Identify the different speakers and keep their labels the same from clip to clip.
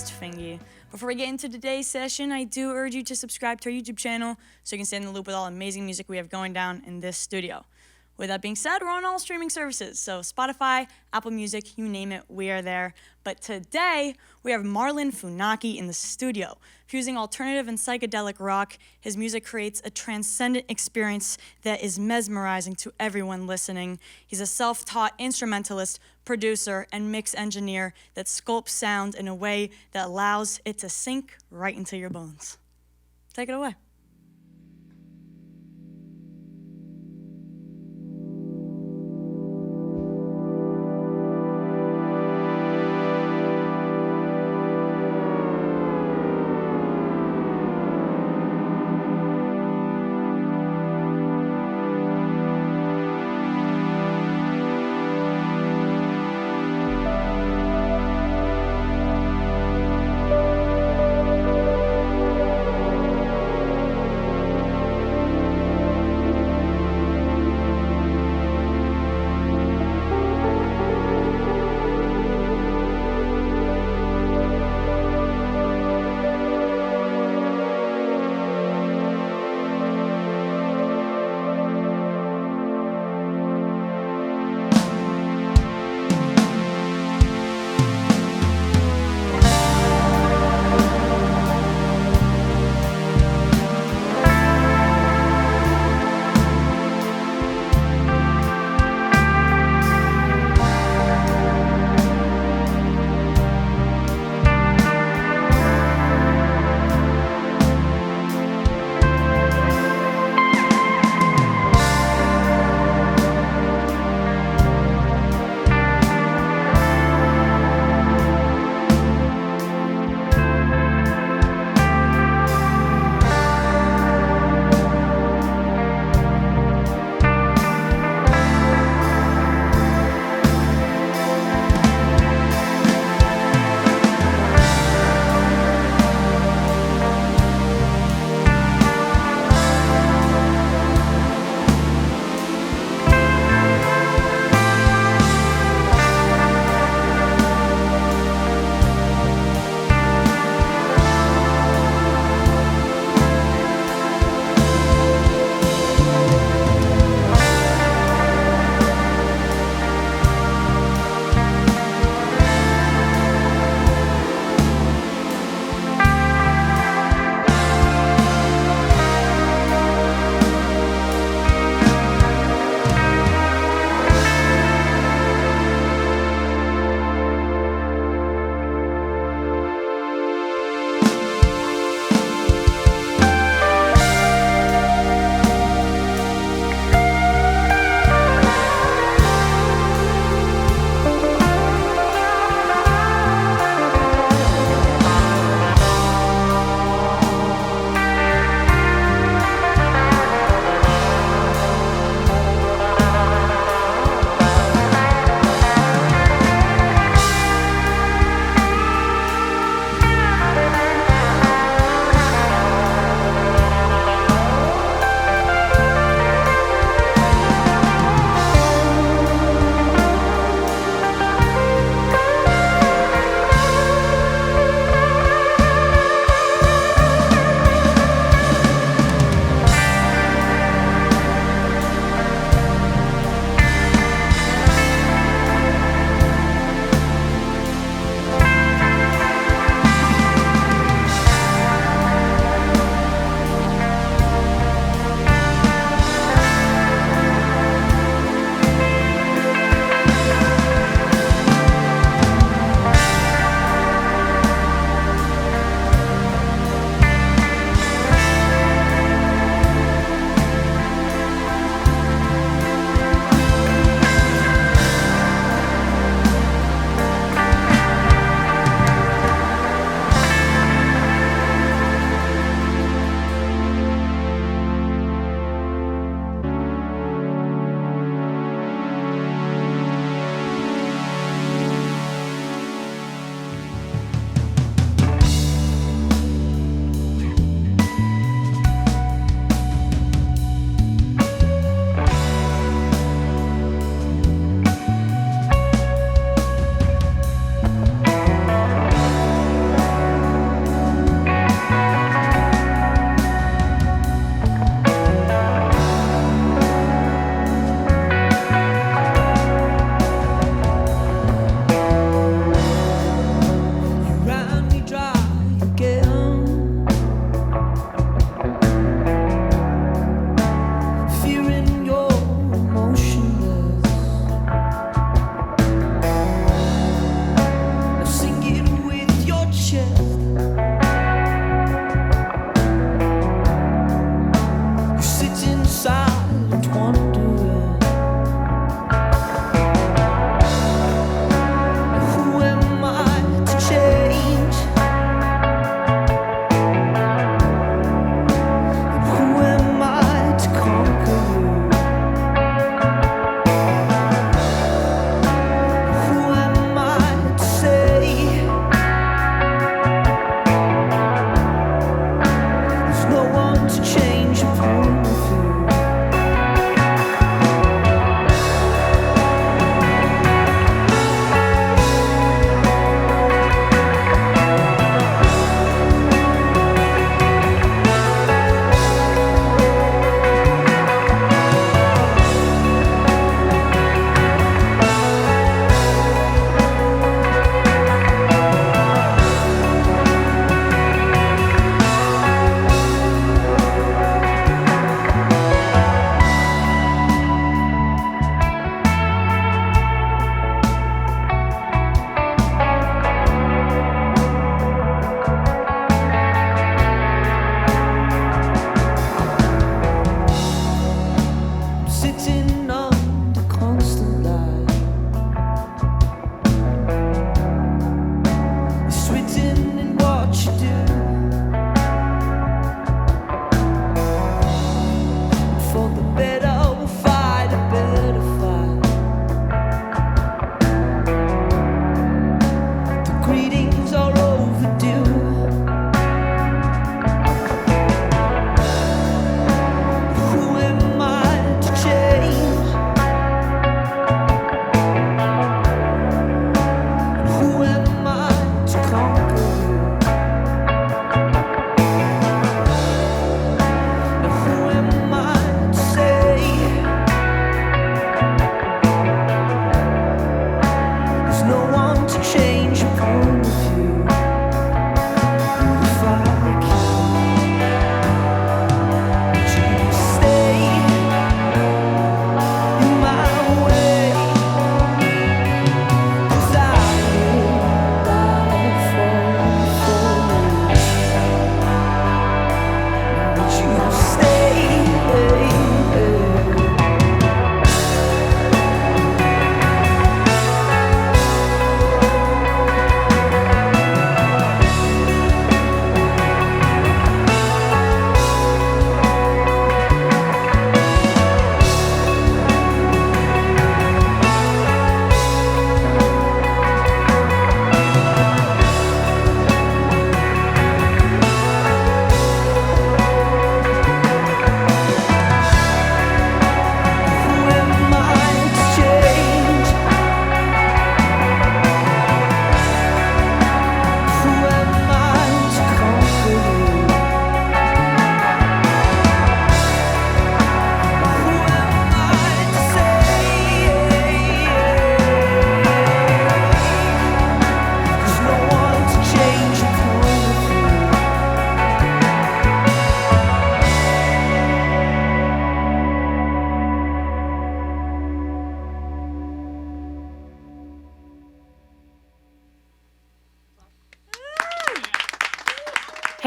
Speaker 1: host, FINGY. Before we get into today's session, I do urge you to subscribe to our YouTube channel so you can stay in the loop with all the amazing music we have going down in this studio. With that being said, we're on all streaming services, so Spotify, Apple Music, you name it, we are there. But today, we have Marlon Funaki in the studio. Fusing alternative and psychedelic rock, his music creates a transcendent experience that is mesmerizing to everyone listening. He's a self-taught instrumentalist, producer, and mix engineer that sculpts sound in a way that allows it to sink right into your bones. Take it away.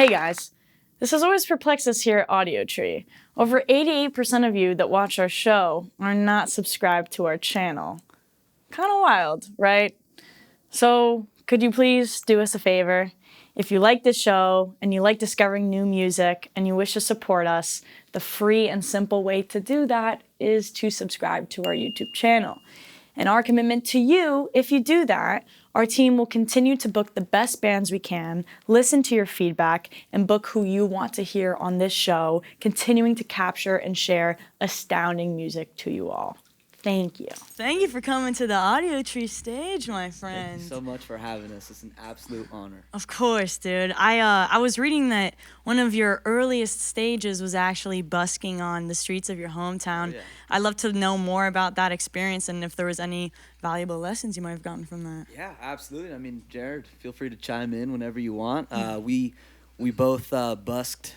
Speaker 1: Hey guys, this has always perplexed us here at Audiotree. Over 88% of you that watch our show are not subscribed to our channel. Kind of wild, right? So, could you please do us a favor? If you like this show and you like discovering new music and you wish to support us, the free and simple way to do that is to subscribe to our YouTube channel. And our commitment to you, if you do that, our team will continue to book the best bands we can, listen to your feedback, and book who you want to hear on this show, continuing to capture and share astounding music to you all. Thank you. Thank you for coming to the Audiotree stage, my friend.
Speaker 2: Thank you so much for having us. It's an absolute honor.
Speaker 1: Of course, dude. I was reading that one of your earliest stages was actually busking on the streets of your hometown.
Speaker 2: Oh, yeah.
Speaker 1: I'd love to know more about that experience and if there was any valuable lessons you might have gotten from that.
Speaker 2: Yeah, absolutely. I mean, Jared, feel free to chime in whenever you want. We both busked,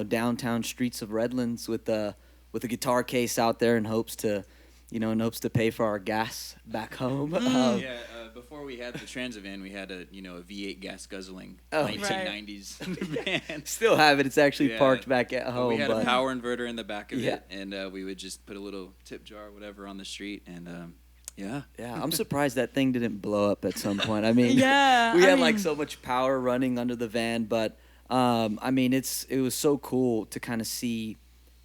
Speaker 2: downtown streets of Redlands with a guitar case out there in hopes to pay for our gas back home.
Speaker 3: Before we had the transit van, we had a V8 gas guzzling
Speaker 2: Oh,
Speaker 3: 1990s van.
Speaker 2: Still have it. It's actually parked back at home.
Speaker 3: We had a power inverter in the back of
Speaker 2: Yeah.
Speaker 3: it, and we would just put a little tip jar or whatever on the street, and yeah.
Speaker 2: Yeah, I'm surprised that thing didn't blow up at some point. I mean,
Speaker 1: Yeah,
Speaker 2: we
Speaker 1: I
Speaker 2: had
Speaker 1: mean-
Speaker 2: so much power running under the van, but it was so cool to kind of see,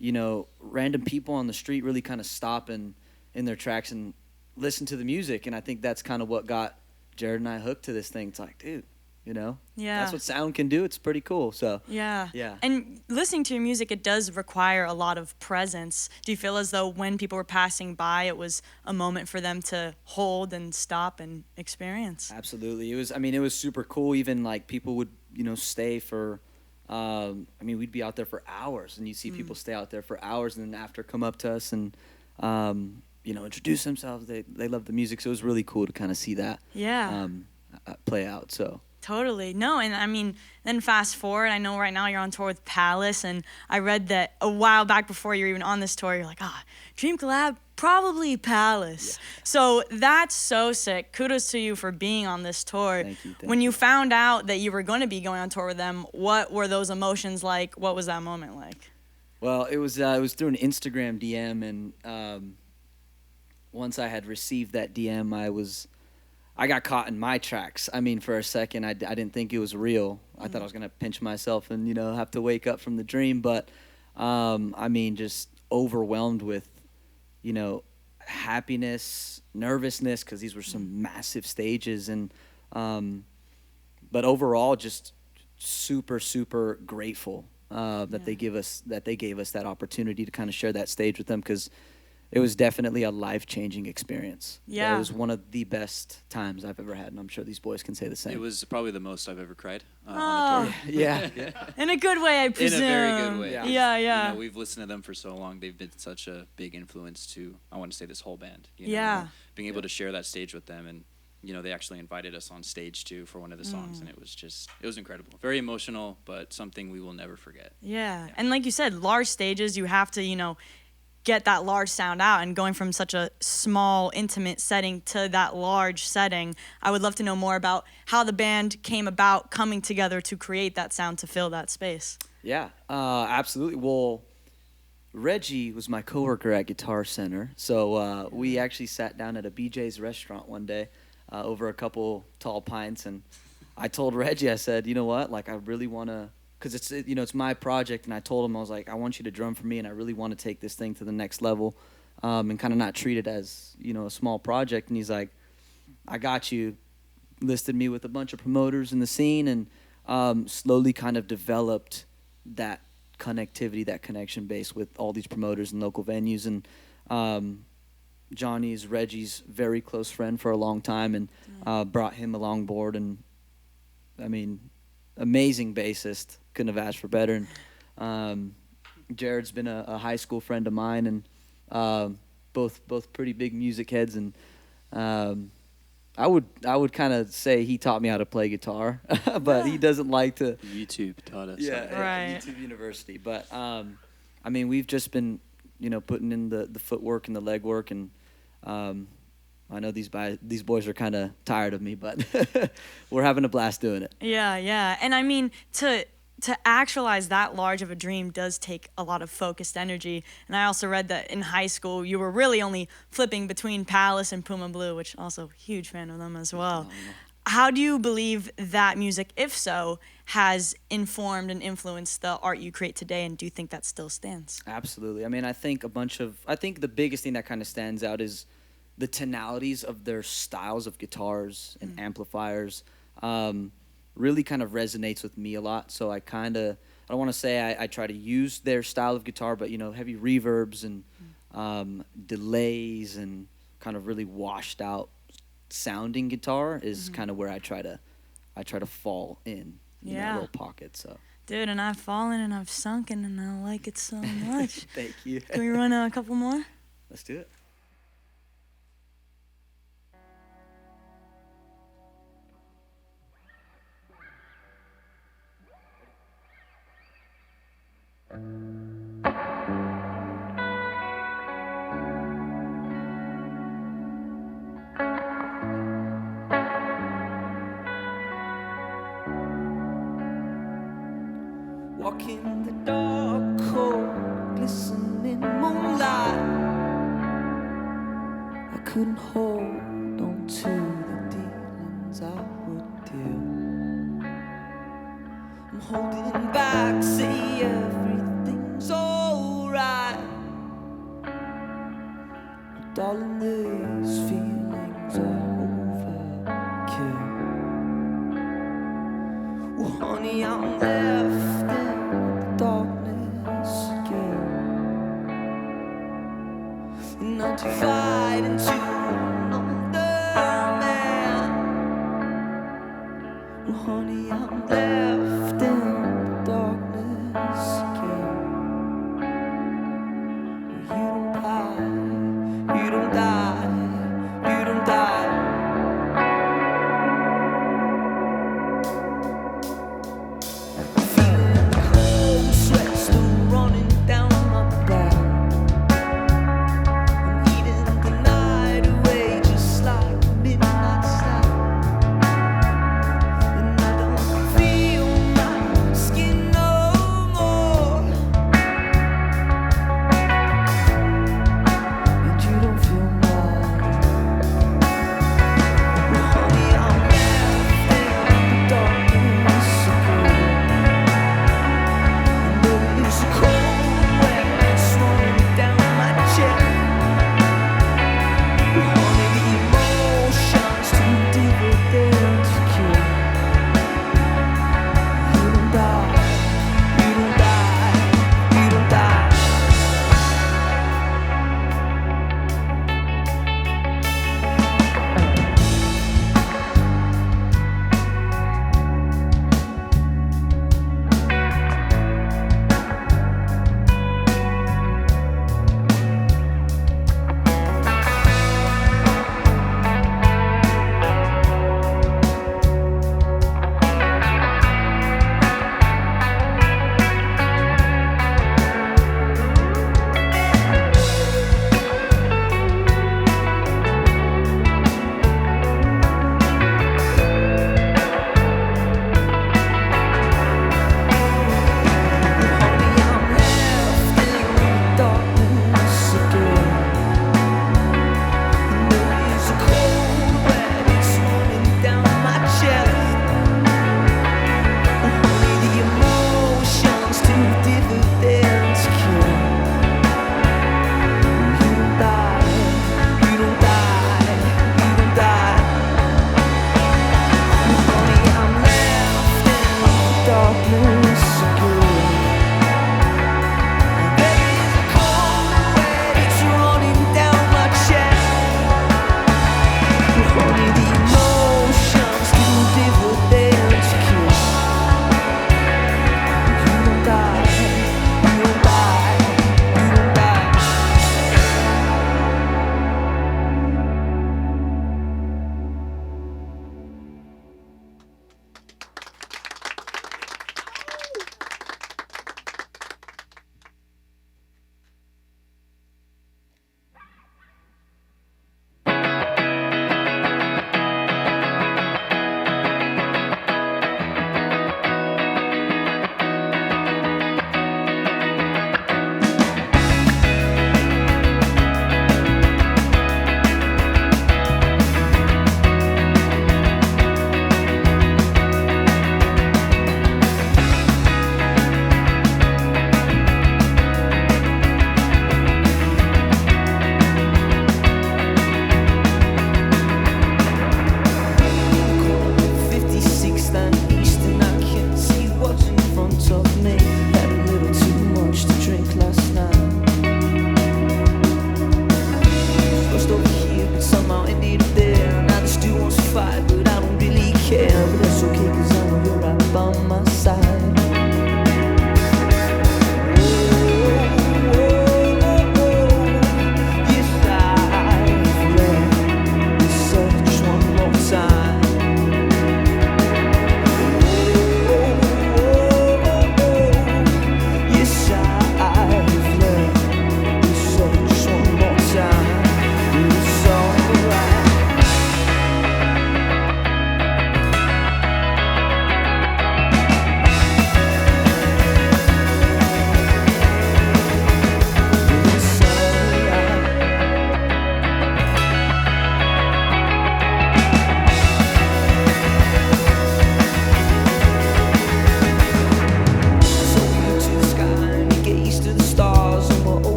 Speaker 2: random people on the street really kind of stopping in their tracks and listen to the music. And I think that's kind of what got Jared and I hooked to this thing. It's like, dude,
Speaker 1: Yeah.
Speaker 2: that's what sound can do. It's pretty cool. So
Speaker 1: Yeah.
Speaker 2: Yeah.
Speaker 1: And listening to your music, it does require a lot of presence. Do you feel as though when people were passing by, it was a moment for them to hold and stop and experience?
Speaker 2: absolutely, it was super cool. Even like people would, stay for, we'd be out there for hours, and you'd see people stay out there for hours, and then after come up to us and, introduce themselves. They love the music, so it was really cool to kind of see that
Speaker 1: Yeah.
Speaker 2: play out. So
Speaker 1: Totally. No, and then fast forward, I know right now you're on tour with Palace, and I read that a while back before you were even on this tour, you're like, Dream Collab, probably Palace. Yeah. So that's so sick. Kudos to you for being on this tour.
Speaker 2: Thank you.
Speaker 1: When you found out that you were going to be going on tour with them, what were those emotions like? What was that moment like?
Speaker 2: Well, it was through an Instagram DM, and once I had received that DM, I got caught in my tracks. I mean, for a second, I didn't think it was real. I thought I was gonna pinch myself and have to wake up from the dream. But just overwhelmed with happiness, nervousness, because these were some massive stages, and but overall, just super, super grateful that they gave us that opportunity to kind of share that stage with them, because it was definitely a life-changing experience.
Speaker 1: Yeah.
Speaker 2: It was one of the best times I've ever had, and I'm sure these boys can say the same.
Speaker 3: It was probably the most I've ever cried on
Speaker 1: Oh.
Speaker 3: a tour.
Speaker 2: Yeah.
Speaker 1: In a good way, I presume.
Speaker 3: In a very good way.
Speaker 2: Yeah.
Speaker 1: Yeah.
Speaker 3: We've listened to them for so long. They've been such a big influence to, I want to say, this whole band.
Speaker 1: Yeah.
Speaker 3: Being able to share that stage with them, and they actually invited us on stage too for one of the songs, and it was incredible. Very emotional, but something we will never forget.
Speaker 1: Yeah. And like you said, large stages, you have to, get that large sound out, and going from such a small, intimate setting to that large setting, I would love to know more about how the band came about coming together to create that sound to fill that space.
Speaker 2: Yeah, absolutely. Well, Reggie was my coworker at Guitar Center, so we actually sat down at a BJ's restaurant one day over a couple tall pints, and I told Reggie, I said, you know what, like I really want to, because it's my project, and I told him, I was like, I want you to drum for me, and I really want to take this thing to the next level, and kind of not treat it as a small project. And he's like, I got you. Listed me with a bunch of promoters in the scene, and slowly kind of developed that connectivity, that connection base with all these promoters and local venues. And Johnny's Reggie's very close friend for a long time, and brought him along board. And amazing bassist. Couldn't have asked for better. And Jared's been a high school friend of mine, and both pretty big music heads. And I would kind of say he taught me how to play guitar, but he doesn't like to.
Speaker 3: YouTube taught us.
Speaker 2: Yeah,
Speaker 1: Right.
Speaker 2: YouTube University. But we've just been putting in the footwork and the legwork, and I know these boys are kind of tired of me, but we're having a blast doing it.
Speaker 1: Yeah. And to to actualize that large of a dream does take a lot of focused energy. And I also read that in high school you were really only flipping between Palace and Puma Blue, which also huge fan of them as well. How do you believe that music, if so, has informed and influenced the art you create today, and do you think that still stands?
Speaker 2: Absolutely. I mean, I think the biggest thing that kind of stands out is the tonalities of their styles of guitars and amplifiers. Really kind of resonates with me a lot. So I don't want to say I try to use their style of guitar, but, heavy reverbs and delays and kind of really washed out sounding guitar is kind of where I try to fall in that little pocket. So,
Speaker 1: dude, and I've fallen and I've sunken and I like it so much.
Speaker 2: Thank you.
Speaker 1: Can we run a couple more?
Speaker 2: Let's do it. Walk in the dark, cold, glistening moonlight. I couldn't hold on to the dealings I would do. I'm holding back, say everything's alright. But darling, these feelings are overkill. Well, honey, I'm left in the darkness again, and I divide into another man. Well, honey, I'm left in the darkness again. Well, you don't die, you don't die. More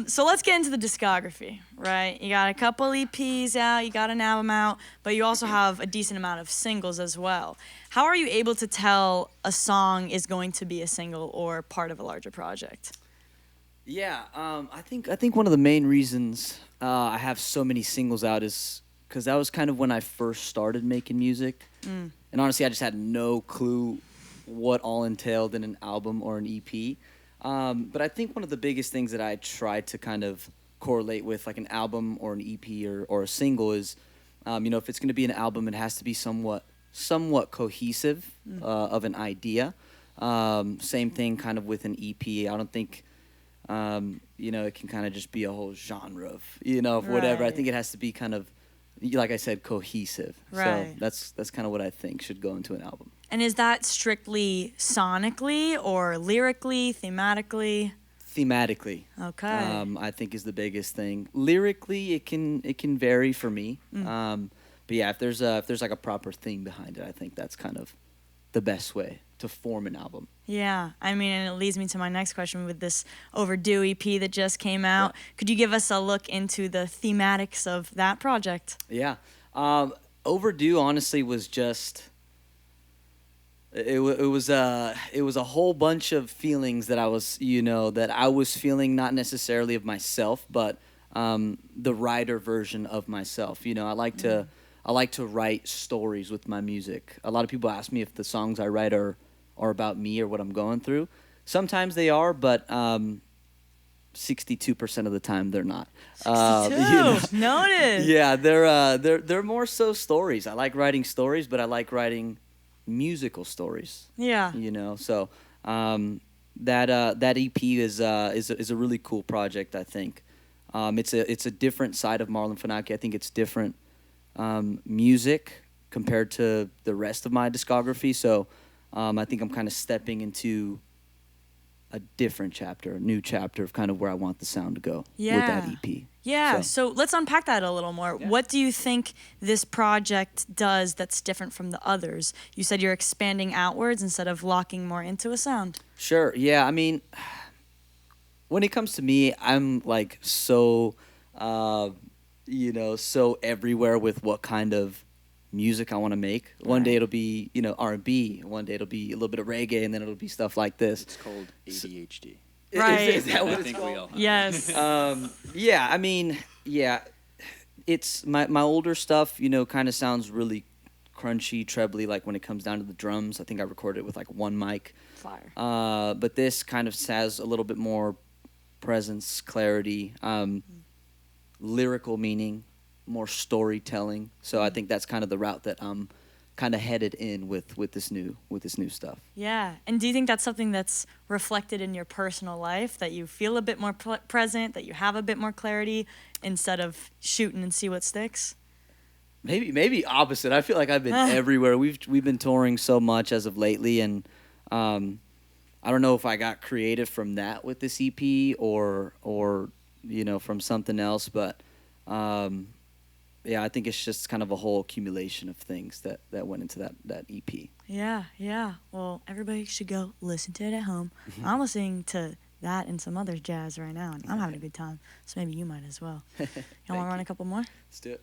Speaker 1: So let's get into the discography, right? You got a couple EPs out, you got an album out, but you also have a decent amount of singles as well. How are you able to tell a song is going to be a single or part of a larger project?
Speaker 2: Yeah, I think one of the main reasons I have so many singles out is because that was kind of when I first started making music, and honestly, I just had no clue what all entailed in an album or an EP. But I think one of the biggest things that I try to kind of correlate with like an album or an EP or a single is, if it's going to be an album, it has to be somewhat cohesive of an idea. Same thing kind of with an EP. I don't think. It can kind of just be a whole genre of whatever. I think it has to be kind of, like I said, cohesive.
Speaker 1: Right.
Speaker 2: So that's kind of what I think should go into an album.
Speaker 1: And is that strictly sonically or lyrically, thematically?
Speaker 2: Thematically,
Speaker 1: Okay.
Speaker 2: I think is the biggest thing. Lyrically, it can vary for me. But yeah, if there's like a proper theme behind it, I think that's kind of the best way to form an album.
Speaker 1: Yeah, I mean, and it leads me to my next question with this Overdue EP that just came out.
Speaker 2: Yeah.
Speaker 1: Could you give us a look into the thematics of that project?
Speaker 2: Yeah, Overdue honestly was just it was a whole bunch of feelings that I was feeling, not necessarily of myself, but the writer version of myself. I like to write stories with my music. A lot of people ask me if the songs I write are about me or what I'm going through. Sometimes they are, but 62% of the time they're not.
Speaker 1: 62. Noted.
Speaker 2: Yeah, they're more so stories. I like writing stories, but I like writing musical stories.
Speaker 1: Yeah.
Speaker 2: So that EP is a really cool project. I think it's a different side of Marlon Funaki. I think it's different music compared to the rest of my discography. So I think I'm kind of stepping into a new chapter of kind of where I want the sound to go with that EP.
Speaker 1: Yeah, so let's unpack that a little more.
Speaker 2: Yeah.
Speaker 1: What do you think this project does that's different from the others? You said you're expanding outwards instead of locking more into a sound.
Speaker 2: Sure, yeah. I mean, when it comes to me, I'm like so everywhere with what kind of music I want to make. One day it'll be, R&B. One day it'll be a little bit of reggae, and then it'll be stuff like this.
Speaker 3: It's called ADHD.
Speaker 1: Right.
Speaker 2: Is that what
Speaker 3: I
Speaker 2: it's
Speaker 3: think
Speaker 2: called?
Speaker 3: we all have.
Speaker 1: Yes.
Speaker 2: Yeah, I mean, yeah, it's my older stuff, kind of sounds really crunchy, trebly, like when it comes down to the drums. I think I recorded it with like one mic.
Speaker 1: Fire.
Speaker 2: But this kind of has a little bit more presence, clarity, lyrical meaning, more storytelling. So I think that's kind of the route that I'm kind of headed in with this new stuff.
Speaker 1: Yeah, and do you think that's something that's reflected in your personal life, that you feel a bit more present, that you have a bit more clarity instead of shooting and see what sticks?
Speaker 2: Maybe opposite. I feel like I've been everywhere. We've been touring so much as of lately, and I don't know if I got creative from that with this EP or from something else, but yeah, I think it's just kind of a whole accumulation of things that went into that EP.
Speaker 1: Yeah. Well, everybody should go listen to it at home. I'm listening to that and some other jazz right now, and I'm having a good time. So maybe you might as well. You want to run a couple more?
Speaker 2: Let's do it.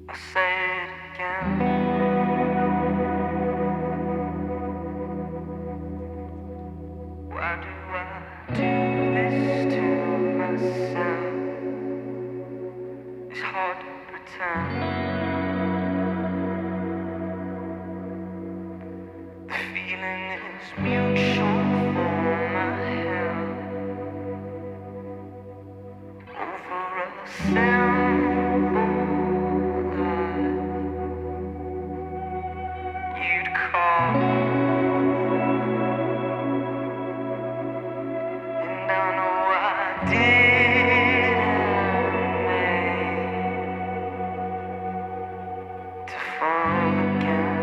Speaker 4: I'll say it again. Why do I do this to myself? It's hard to pretend. The feeling is mutual for my health. Over a simple lie, you'd call. And I know I didn't make to fall again.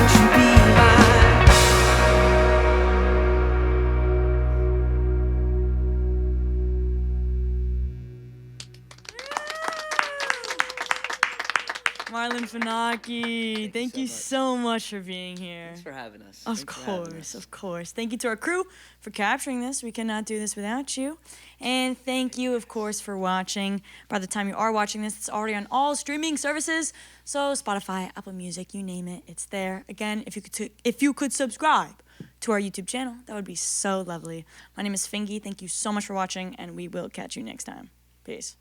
Speaker 4: won't you be mine?
Speaker 1: Marlon Funaki, thank you so much for being here.
Speaker 2: Thanks for having us.
Speaker 1: Of
Speaker 2: Thanks for having
Speaker 1: course,
Speaker 2: us.
Speaker 1: of course. Thank you to our crew for capturing this. We cannot do this without you. And thank you, of course, for watching. By the time you are watching this, it's already on all streaming services. So Spotify, Apple Music, you name it, it's there. Again, if you could subscribe to our YouTube channel, that would be so lovely. My name is FINGY. Thank you so much for watching, and we will catch you next time. Peace.